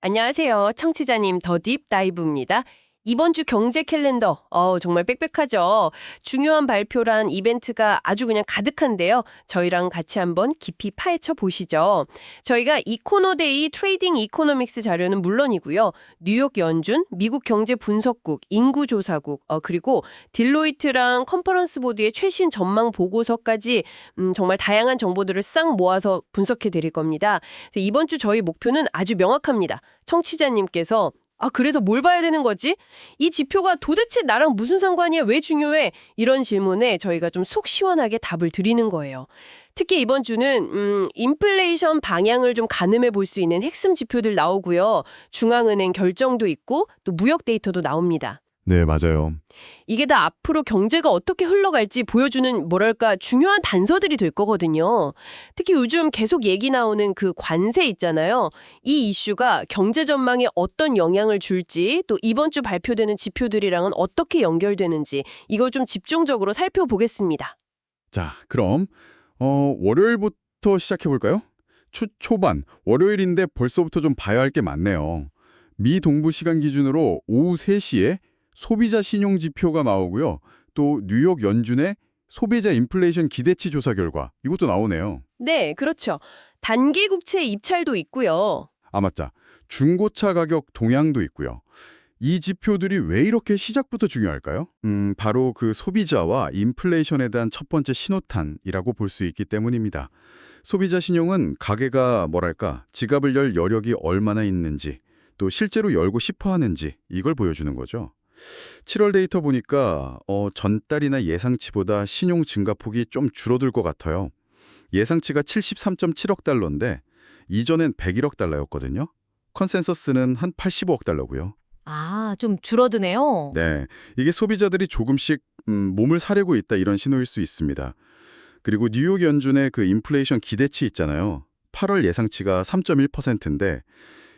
안녕하세요. 청취자님 더 딥 다이브입니다. 이번 주 경제 캘린더, 정말 빽빽하죠. 중요한 발표란 이벤트가 아주 그냥 가득한데요. 저희랑 같이 한번 깊이 파헤쳐 보시죠. 저희가 이코노데이 트레이딩 이코노믹스 자료는 물론이고요. 뉴욕 연준, 미국 경제 분석국, 인구조사국, 그리고 딜로이트랑 컨퍼런스 보드의 최신 전망 보고서까지 정말 다양한 정보들을 싹 모아서 분석해 드릴 겁니다. 이번 주 저희 목표는 아주 명확합니다. 청취자님께서 그래서 뭘 봐야 되는 거지? 이 지표가 도대체 나랑 무슨 상관이야? 왜 중요해? 이런 질문에 저희가 좀 속 시원하게 답을 드리는 거예요. 특히 이번 주는 인플레이션 방향을 좀 가늠해 볼 수 있는 핵심 지표들 나오고요. 중앙은행 결정도 있고 또 무역 데이터도 나옵니다. 네, 맞아요. 이게 다 앞으로 경제가 어떻게 흘러갈지 보여주는 뭐랄까 중요한 단서들이 될 거거든요. 특히 요즘 계속 얘기 나오는 그 관세 있잖아요. 이 이슈가 경제 전망에 어떤 영향을 줄지 또 이번 주 발표되는 지표들이랑은 어떻게 연결되는지 이걸 좀 집중적으로 살펴보겠습니다. 자, 그럼 월요일부터 시작해 볼까요? 주 초반, 월요일인데 벌써부터 좀 봐야 할 게 많네요. 미 동부 시간 기준으로 오후 3시에 소비자 신용 지표가 나오고요. 또 뉴욕 연준의 소비자 인플레이션 기대치 조사 결과 이것도 나오네요. 네, 그렇죠. 단기 국채 입찰도 있고요. 맞다. 중고차 가격 동향도 있고요. 이 지표들이 왜 이렇게 시작부터 중요할까요? 바로 그 소비자와 인플레이션에 대한 첫 번째 신호탄이라고 볼 수 있기 때문입니다. 소비자 신용은 가게가 지갑을 열 여력이 얼마나 있는지, 또 실제로 열고 싶어 하는지 이걸 보여주는 거죠. 7월 데이터 보니까 전달이나 예상치보다 신용 증가폭이 좀 줄어들 것 같아요. 예상치가 73.7억 달러인데 이전엔 101억 달러였거든요. 컨센서스는 한 85억 달러고요. 좀 줄어드네요. 네, 이게 소비자들이 조금씩 몸을 사려고 있다 이런 신호일 수 있습니다. 그리고 뉴욕 연준의 그 인플레이션 기대치 있잖아요. 8월 예상치가 3.1%인데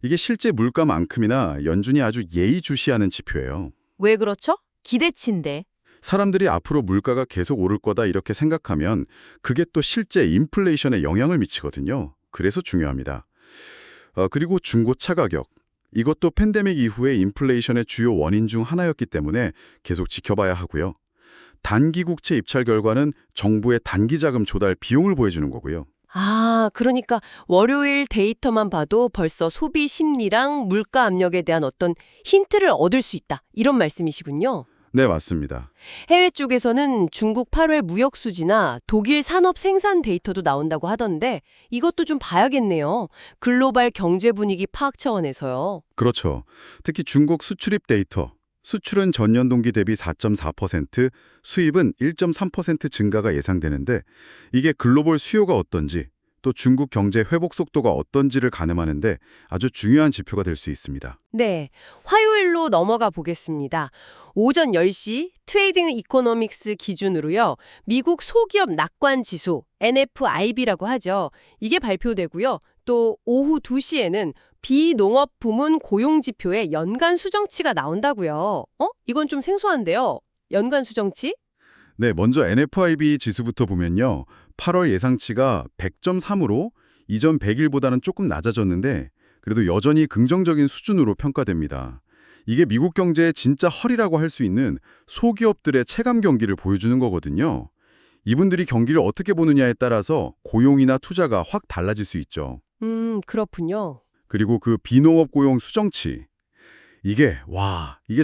이게 실제 물가만큼이나 연준이 아주 예의주시하는 지표예요. 왜 그렇죠? 기대치인데. 사람들이 앞으로 물가가 계속 오를 거다 이렇게 생각하면 그게 또 실제 인플레이션에 영향을 미치거든요. 그래서 중요합니다. 그리고 중고차 가격. 이것도 팬데믹 이후에 인플레이션의 주요 원인 중 하나였기 때문에 계속 지켜봐야 하고요. 단기 국채 입찰 결과는 정부의 단기 자금 조달 비용을 보여주는 거고요. 그러니까 월요일 데이터만 봐도 벌써 소비 심리랑 물가 압력에 대한 어떤 힌트를 얻을 수 있다. 이런 말씀이시군요. 네, 맞습니다. 해외 쪽에서는 중국 8월 무역 수지나 독일 산업 생산 데이터도 나온다고 하던데 이것도 좀 봐야겠네요. 글로벌 경제 분위기 파악 차원에서요. 그렇죠. 특히 중국 수출입 데이터. 수출은 전년 동기 대비 4.4%, 수입은 1.3% 증가가 예상되는데 이게 글로벌 수요가 어떤지, 또 중국 경제 회복 속도가 어떤지를 가늠하는데 아주 중요한 지표가 될 수 있습니다. 네, 화요일로 넘어가 보겠습니다. 오전 10시 트레이딩 이코노믹스 기준으로요. 미국 소기업 낙관 지수, NFIB라고 하죠. 이게 발표되고요. 또 오후 2시에는 비농업 부문 고용 지표의 연간 수정치가 나온다고요. 이건 좀 생소한데요. 연간 수정치? 네, 먼저 NFIB 지수부터 보면요. 8월 예상치가 100.3으로 이전 100일보다는 조금 낮아졌는데 그래도 여전히 긍정적인 수준으로 평가됩니다. 이게 미국 경제의 진짜 허리라고 할 수 있는 소기업들의 체감 경기를 보여주는 거거든요. 이분들이 경기를 어떻게 보느냐에 따라서 고용이나 투자가 확 달라질 수 있죠. 그렇군요. 그리고 그 비농업 고용 수정치. 이게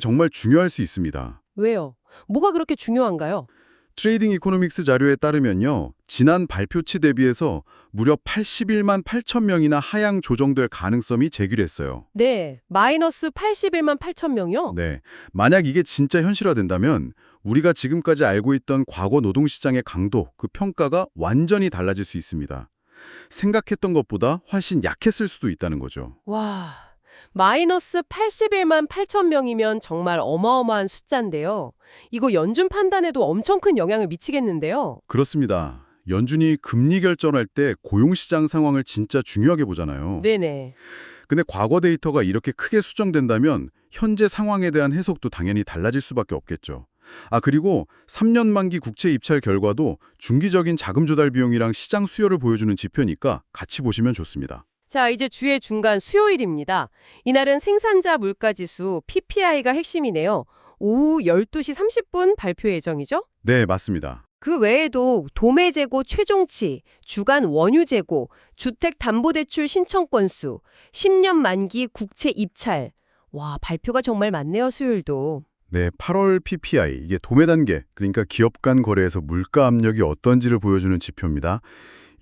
정말 중요할 수 있습니다. 왜요? 뭐가 그렇게 중요한가요? 트레이딩 이코노믹스 자료에 따르면요. 지난 발표치 대비해서 무려 81만 8천 명이나 하향 조정될 가능성이 제기됐어요. 네, 마이너스 81만 8천 명이요? 네, 만약 이게 진짜 현실화된다면 우리가 지금까지 알고 있던 과거 노동시장의 강도, 그 평가가 완전히 달라질 수 있습니다. 생각했던 것보다 훨씬 약했을 수도 있다는 거죠. 와, 마이너스 81만 8천 명이면 정말 어마어마한 숫자인데요. 이거 연준 판단에도 엄청 큰 영향을 미치겠는데요. 그렇습니다. 연준이 금리 결정할 때 고용시장 상황을 진짜 중요하게 보잖아요. 네네. 근데 과거 데이터가 이렇게 크게 수정된다면 현재 상황에 대한 해석도 당연히 달라질 수밖에 없겠죠. 그리고 3년 만기 국채 입찰 결과도 중기적인 자금 조달 비용이랑 시장 수요를 보여주는 지표니까 같이 보시면 좋습니다. 자, 이제 주의 중간 수요일입니다. 이날은 생산자 물가지수 PPI가 핵심이네요. 오후 12시 30분 발표 예정이죠? 네, 맞습니다. 그 외에도 도매 재고 최종치, 주간 원유 재고, 주택담보대출 신청 건수, 10년 만기 국채 입찰. 와, 발표가 정말 많네요, 수요일도. 네, 8월 PPI, 이게 도매 단계, 그러니까 기업 간 거래에서 물가 압력이 어떤지를 보여주는 지표입니다.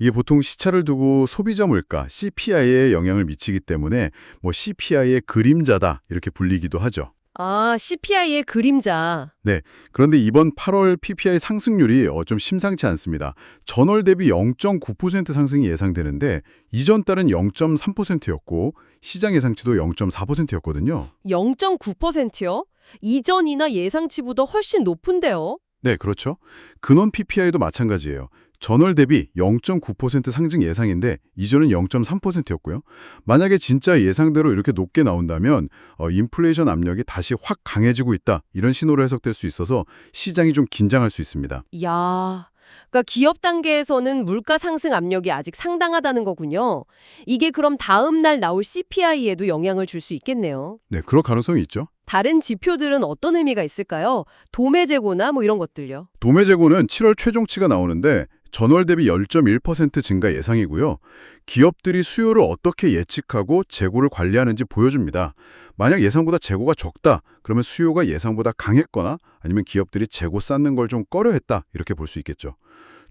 이게 보통 시차를 두고 소비자 물가, CPI에 영향을 미치기 때문에 뭐 CPI의 그림자다 이렇게 불리기도 하죠. 아, CPI의 그림자. 네, 그런데 이번 8월 PPI 상승률이 좀 심상치 않습니다. 전월 대비 0.9% 상승이 예상되는데 이전 달은 0.3%였고 시장 예상치도 0.4%였거든요. 0.9%요? 이전이나 예상치보다 훨씬 높은데요? 네, 그렇죠. 근원 PPI도 마찬가지예요. 전월 대비 0.9% 상승 예상인데 이전은 0.3%였고요. 만약에 진짜 예상대로 이렇게 높게 나온다면 인플레이션 압력이 다시 확 강해지고 있다. 이런 신호로 해석될 수 있어서 시장이 좀 긴장할 수 있습니다. 야, 그러니까 기업 단계에서는 물가 상승 압력이 아직 상당하다는 거군요. 이게 그럼 다음 날 나올 CPI에도 영향을 줄 수 있겠네요. 네, 그럴 가능성이 있죠. 다른 지표들은 어떤 의미가 있을까요? 도매 재고나 뭐 이런 것들요. 도매 재고는 7월 최종치가 나오는데 전월 대비 10.1% 증가 예상이고요. 기업들이 수요를 어떻게 예측하고 재고를 관리하는지 보여줍니다. 만약 예상보다 재고가 적다, 그러면 수요가 예상보다 강했거나 아니면 기업들이 재고 쌓는 걸 좀 꺼려했다 이렇게 볼 수 있겠죠.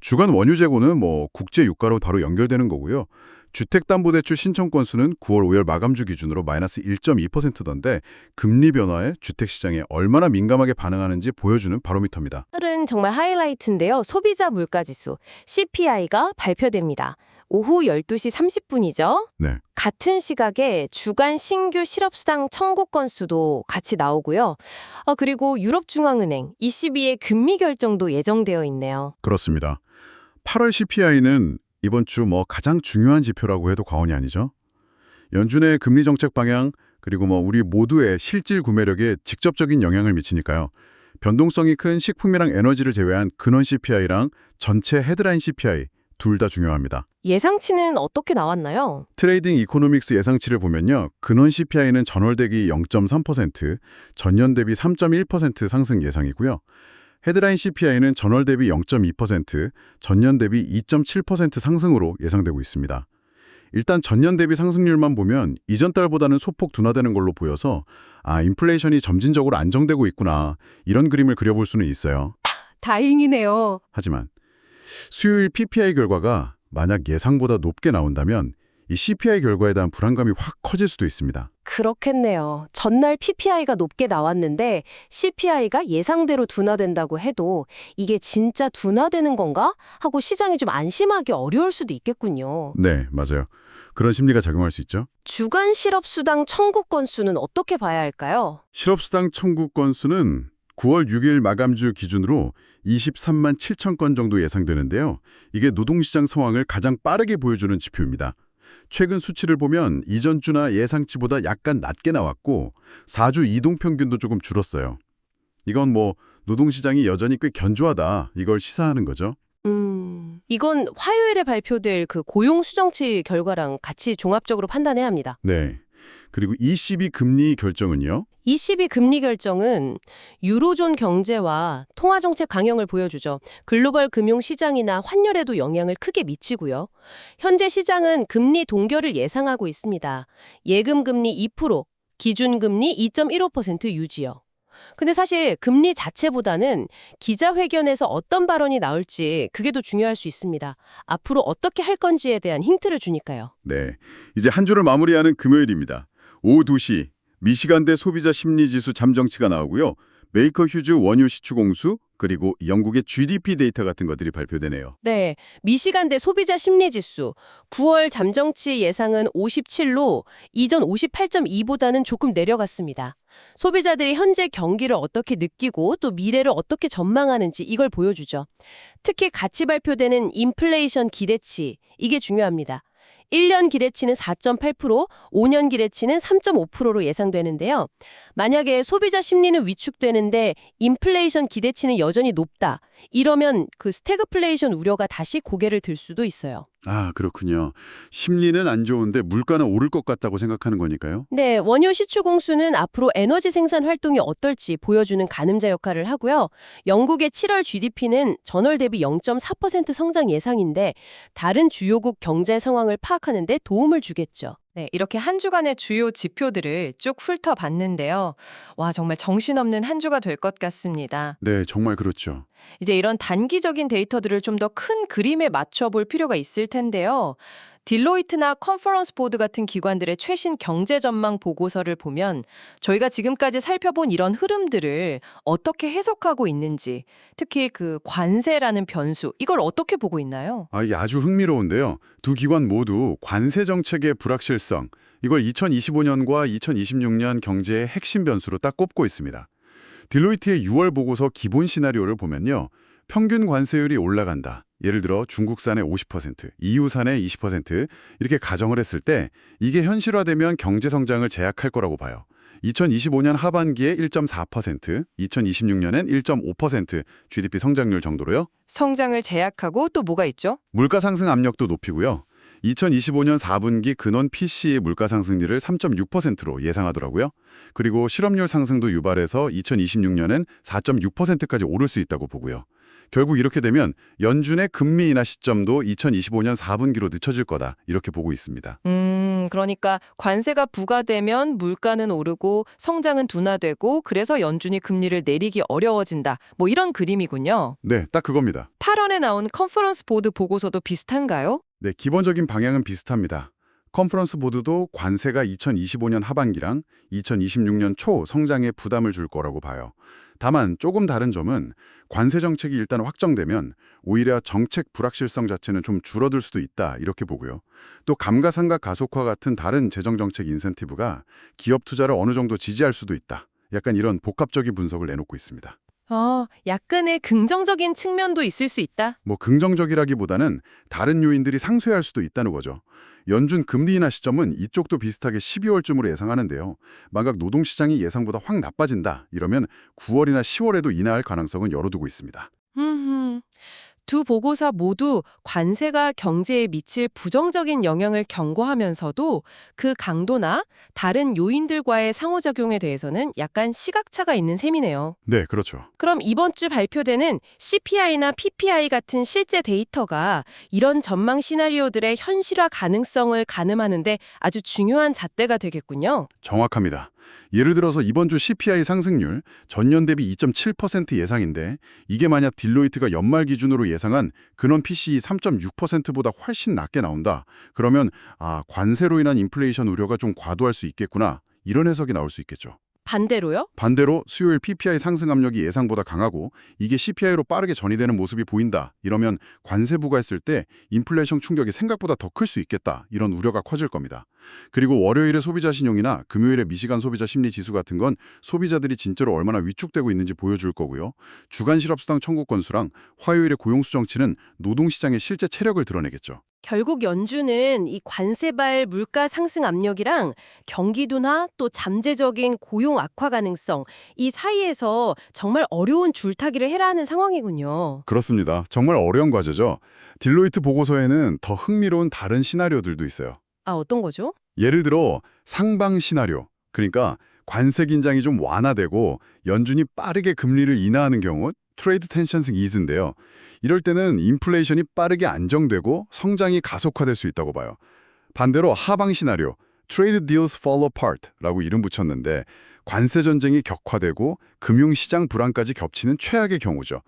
주간 원유 재고는 뭐 국제 유가로 바로 연결되는 거고요. 주택담보대출 신청 건수는 9월 5일 마감주 기준으로 마이너스 1.2%던데 금리 변화에 주택시장에 얼마나 민감하게 반응하는지 보여주는 바로미터입니다. 오늘은 정말 하이라이트인데요. 소비자 물가지수 CPI가 발표됩니다. 오후 12시 30분이죠. 네. 같은 시각에 주간 신규 실업수당 청구 건수도 같이 나오고요. 그리고 유럽중앙은행 ECB의 금리 결정도 예정되어 있네요. 그렇습니다. 8월 CPI는 이번 주 가장 중요한 지표라고 해도 과언이 아니죠. 연준의 금리 정책 방향 그리고 우리 모두의 실질 구매력에 직접적인 영향을 미치니까요. 변동성이 큰 식품이랑 에너지를 제외한 근원 CPI랑 전체 헤드라인 CPI 둘 다 중요합니다. 예상치는 어떻게 나왔나요? 트레이딩 이코노믹스 예상치를 보면요. 근원 CPI는 전월 대비 0.3%, 전년 대비 3.1% 상승 예상이고요. 헤드라인 CPI는 전월 대비 0.2%, 전년 대비 2.7% 상승으로 예상되고 있습니다. 일단 전년 대비 상승률만 보면 이전 달보다는 소폭 둔화되는 걸로 보여서 인플레이션이 점진적으로 안정되고 있구나 이런 그림을 그려볼 수는 있어요. 다행이네요. 하지만 수요일 PPI 결과가 만약 예상보다 높게 나온다면 이 CPI 결과에 대한 불안감이 확 커질 수도 있습니다. 그렇겠네요. 전날 PPI가 높게 나왔는데 CPI가 예상대로 둔화된다고 해도 이게 진짜 둔화되는 건가? 하고 시장이 좀 안심하기 어려울 수도 있겠군요. 네, 맞아요. 그런 심리가 작용할 수 있죠. 주간 실업수당 청구 건수는 어떻게 봐야 할까요? 실업수당 청구 건수는 9월 6일 마감주 기준으로 23만 7천 건 정도 예상되는데요. 이게 노동시장 상황을 가장 빠르게 보여주는 지표입니다. 최근 수치를 보면 이전 주나 예상치보다 약간 낮게 나왔고 4주 이동평균도 조금 줄었어요. 이건 노동시장이 여전히 꽤 견조하다 이걸 시사하는 거죠. 이건 화요일에 발표될 그 고용 수정치 결과랑 같이 종합적으로 판단해야 합니다. 네. 그리고 ECB 금리 결정은요? ECB 금리 결정은 유로존 경제와 통화정책 강형을 보여주죠. 글로벌 금융시장이나 환율에도 영향을 크게 미치고요. 현재 시장은 금리 동결을 예상하고 있습니다. 예금금리 2%, 기준금리 2.15% 유지요. 근데 사실 금리 자체보다는 기자회견에서 어떤 발언이 나올지 그게 더 중요할 수 있습니다. 앞으로 어떻게 할 건지에 대한 힌트를 주니까요. 네. 이제 한 주를 마무리하는 금요일입니다. 오후 2시 미시간대 소비자 심리지수 잠정치가 나오고요. 메이커 휴즈 원유 시추 공수 그리고 영국의 GDP 데이터 같은 것들이 발표되네요. 네, 미시간대 소비자 심리지수 9월 잠정치 예상은 57로 이전 58.2보다는 조금 내려갔습니다. 소비자들이 현재 경기를 어떻게 느끼고 또 미래를 어떻게 전망하는지 이걸 보여주죠. 특히 같이 발표되는 인플레이션 기대치, 이게 중요합니다. 1년 기대치는 4.8%, 5년 기대치는 3.5%로 예상되는데요. 만약에 소비자 심리는 위축되는데 인플레이션 기대치는 여전히 높다. 이러면 그 스태그플레이션 우려가 다시 고개를 들 수도 있어요. 아, 그렇군요. 심리는 안 좋은데 물가는 오를 것 같다고 생각하는 거니까요. 네, 원유 시추 공수는 앞으로 에너지 생산 활동이 어떨지 보여주는 가늠자 역할을 하고요. 영국의 7월 GDP는 전월 대비 0.4% 성장 예상인데 다른 주요국 경제 상황을 파악하는 데 도움을 주겠죠. 네, 이렇게 한 주간의 주요 지표들을 쭉 훑어봤는데요. 와, 정말 정신없는 한 주가 될 것 같습니다. 네, 정말 그렇죠. 이제 이런 단기적인 데이터들을 좀 더 큰 그림에 맞춰볼 필요가 있을 텐데요. 딜로이트나 컨퍼런스 보드 같은 기관들의 최신 경제 전망 보고서를 보면 저희가 지금까지 살펴본 이런 흐름들을 어떻게 해석하고 있는지, 특히 그 관세라는 변수, 이걸 어떻게 보고 있나요? 아, 이게 아주 흥미로운데요. 두 기관 모두 관세 정책의 불확실성, 이걸 2025년과 2026년 경제의 핵심 변수로 딱 꼽고 있습니다. 딜로이트의 6월 보고서 기본 시나리오를 보면요. 평균 관세율이 올라간다. 예를 들어 중국산의 50%, EU산의 20% 이렇게 가정을 했을 때 이게 현실화되면 경제 성장을 제약할 거라고 봐요. 2025년 하반기에 1.4%, 2026년엔 1.5% GDP 성장률 정도로요. 성장을 제약하고 또 뭐가 있죠? 물가 상승 압력도 높이고요. 2025년 4분기 근원 PCE 물가 상승률을 3.6%로 예상하더라고요. 그리고 실업률 상승도 유발해서 2026년엔 4.6%까지 오를 수 있다고 보고요. 결국 이렇게 되면 연준의 금리 인하 시점도 2025년 4분기로 늦춰질 거다 이렇게 보고 있습니다. 그러니까 관세가 부과되면 물가는 오르고 성장은 둔화되고 그래서 연준이 금리를 내리기 어려워진다. 뭐 이런 그림이군요. 네, 딱 그겁니다. 8월에 나온 컨퍼런스 보드 보고서도 비슷한가요? 네, 기본적인 방향은 비슷합니다. 컨퍼런스 보드도 관세가 2025년 하반기랑 2026년 초 성장에 부담을 줄 거라고 봐요. 다만 조금 다른 점은 관세 정책이 일단 확정되면 오히려 정책 불확실성 자체는 좀 줄어들 수도 있다 이렇게 보고요. 또 감가상각 가속화 같은 다른 재정 정책 인센티브가 기업 투자를 어느 정도 지지할 수도 있다. 약간 이런 복합적인 분석을 내놓고 있습니다. 약간의 긍정적인 측면도 있을 수 있다. 뭐 긍정적이라기보다는 다른 요인들이 상쇄할 수도 있다는 거죠. 연준 금리 인하 시점은 이쪽도 비슷하게 12월쯤으로 예상하는데요. 만약 노동시장이 예상보다 확 나빠진다 이러면 9월이나 10월에도 인하할 가능성은 열어두고 있습니다. 두 보고서 모두 관세가 경제에 미칠 부정적인 영향을 경고하면서도 그 강도나 다른 요인들과의 상호작용에 대해서는 약간 시각차가 있는 셈이네요. 네, 그렇죠. 그럼 이번 주 발표되는 CPI나 PPI 같은 실제 데이터가 이런 전망 시나리오들의 현실화 가능성을 가늠하는데 아주 중요한 잣대가 되겠군요. 정확합니다. 예를 들어서 이번 주 CPI 상승률 전년 대비 2.7% 예상인데 이게 만약 딜로이트가 연말 기준으로 예상한 근원 PCE 3.6%보다 훨씬 낮게 나온다. 그러면 관세로 인한 인플레이션 우려가 좀 과도할 수 있겠구나. 이런 해석이 나올 수 있겠죠. 반대로요? 반대로 수요일 PPI 상승 압력이 예상보다 강하고 이게 CPI로 빠르게 전이되는 모습이 보인다. 이러면 관세 부과했을 때 인플레이션 충격이 생각보다 더 클 수 있겠다. 이런 우려가 커질 겁니다. 그리고 월요일의 소비자 신용이나 금요일의 미시간 소비자 심리 지수 같은 건 소비자들이 진짜로 얼마나 위축되고 있는지 보여줄 거고요. 주간 실업수당 청구 건수랑 화요일의 고용 수정치는 노동시장의 실제 체력을 드러내겠죠. 결국 연준은 이 관세발 물가 상승 압력이랑 경기 둔화 또 잠재적인 고용 악화 가능성 이 사이에서 정말 어려운 줄타기를 해라 하는 상황이군요. 그렇습니다. 정말 어려운 과제죠. 딜로이트 보고서에는 더 흥미로운 다른 시나리오들도 있어요. 어떤 거죠? 예를 들어 상방 시나리오, 그러니까 관세 긴장이 좀 완화되고 연준이 빠르게 금리를 인하하는 경우 트레이드 텐션스 이즈인데요. 이럴 때는 인플레이션이 빠르게 안정되고 성장이 가속화될 수 있다고 봐요. 반대로 하방 시나리오, Trade Deals Fall Apart라고 이름 붙였는데 관세 전쟁이 격화되고 금융시장 불안까지 겹치는 최악의 경우죠.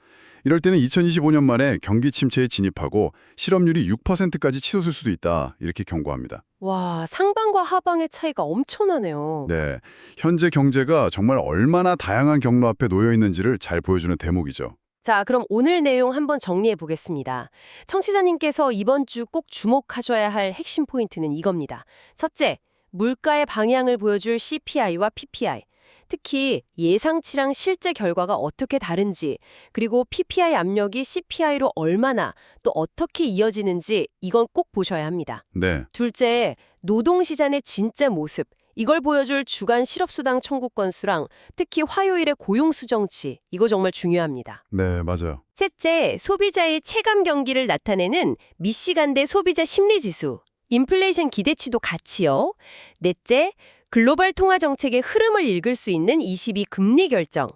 이럴 때는 2025년 말에 경기 침체에 진입하고 실업률이 6%까지 치솟을 수도 있다 이렇게 경고합니다. 와, 상방과 하방의 차이가 엄청나네요. 네, 현재 경제가 정말 얼마나 다양한 경로 앞에 놓여 있는지를 잘 보여주는 대목이죠. 자, 그럼 오늘 내용 한번 정리해 보겠습니다. 청취자님께서 이번 주 꼭 주목하셔야 할 핵심 포인트는 이겁니다. 첫째, 물가의 방향을 보여줄 CPI와 PPI. 특히 예상치랑 실제 결과가 어떻게 다른지, 그리고 PPI 압력이 CPI로 얼마나 또 어떻게 이어지는지 이건 꼭 보셔야 합니다. 네, 둘째, 노동시장의 진짜 모습. 이걸 보여줄 주간 실업수당 청구 건수랑 특히 화요일의 고용수정치, 이거 정말 중요합니다. 네, 맞아요. 셋째, 소비자의 체감 경기를 나타내는 미시간대 소비자 심리지수, 인플레이션 기대치도 같이요. 넷째, 글로벌 통화 정책의 흐름을 읽을 수 있는 22 금리 결정.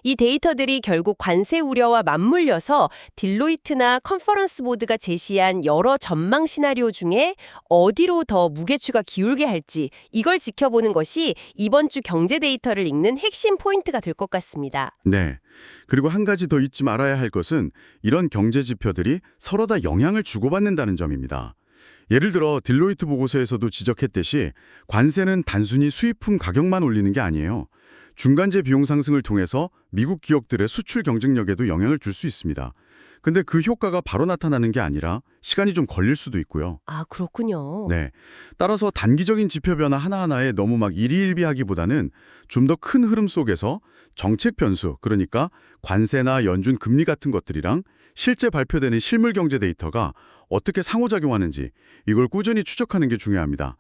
이 데이터들이 결국 관세 우려와 맞물려서 딜로이트나 컨퍼런스 보드가 제시한 여러 전망 시나리오 중에 어디로 더 무게추가 기울게 할지 이걸 지켜보는 것이 이번 주 경제 데이터를 읽는 핵심 포인트가 될 것 같습니다. 네. 그리고 한 가지 더 잊지 말아야 할 것은 이런 경제 지표들이 서로 다 영향을 주고받는다는 점입니다. 예를 들어 딜로이트 보고서에서도 지적했듯이 관세는 단순히 수입품 가격만 올리는 게 아니에요. 중간재 비용 상승을 통해서 미국 기업들의 수출 경쟁력에도 영향을 줄 수 있습니다. 근데 그 효과가 바로 나타나는 게 아니라 시간이 좀 걸릴 수도 있고요. 아, 그렇군요. 네. 따라서 단기적인 지표 변화 하나하나에 너무 막 일희일비하기보다는 좀 더 큰 흐름 속에서 정책 변수, 그러니까 관세나 연준 금리 같은 것들이랑 실제 발표되는 실물 경제 데이터가 어떻게 상호작용하는지 이걸 꾸준히 추적하는 게 중요합니다.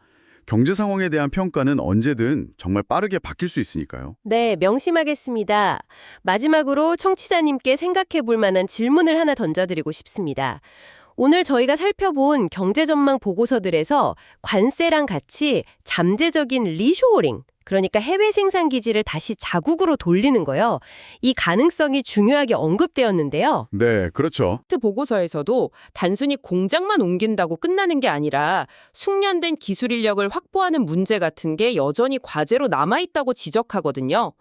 경제 상황에 대한 평가는 언제든 정말 빠르게 바뀔 수 있으니까요. 네, 명심하겠습니다. 마지막으로 청취자님께 생각해 볼 만한 질문을 하나 던져드리고 싶습니다. 오늘 저희가 살펴본 경제 전망 보고서들에서 관세랑 같이 잠재적인 리쇼어링, 그러니까 해외 생산 기지를 다시 자국으로 돌리는 거요. 이 가능성이 중요하게 언급되었는데요. 네, 그렇죠. 보고서에서도 단순히 공장만 옮긴다고 끝나는 게 아니라 숙련된 기술 인력을 확보하는 문제 같은 게 여전히 과제로 남아있다고 지적하거든요.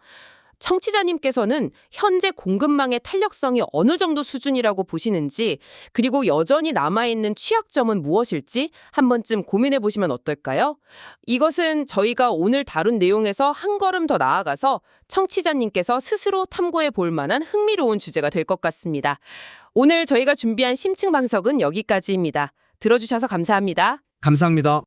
청취자님께서는 현재 공급망의 탄력성이 어느 정도 수준이라고 보시는지, 그리고 여전히 남아있는 취약점은 무엇일지 한 번쯤 고민해 보시면 어떨까요? 이것은 저희가 오늘 다룬 내용에서 한 걸음 더 나아가서 청취자님께서 스스로 탐구해 볼 만한 흥미로운 주제가 될 것 같습니다. 오늘 저희가 준비한 심층 방석은 여기까지입니다. 들어주셔서 감사합니다. 감사합니다.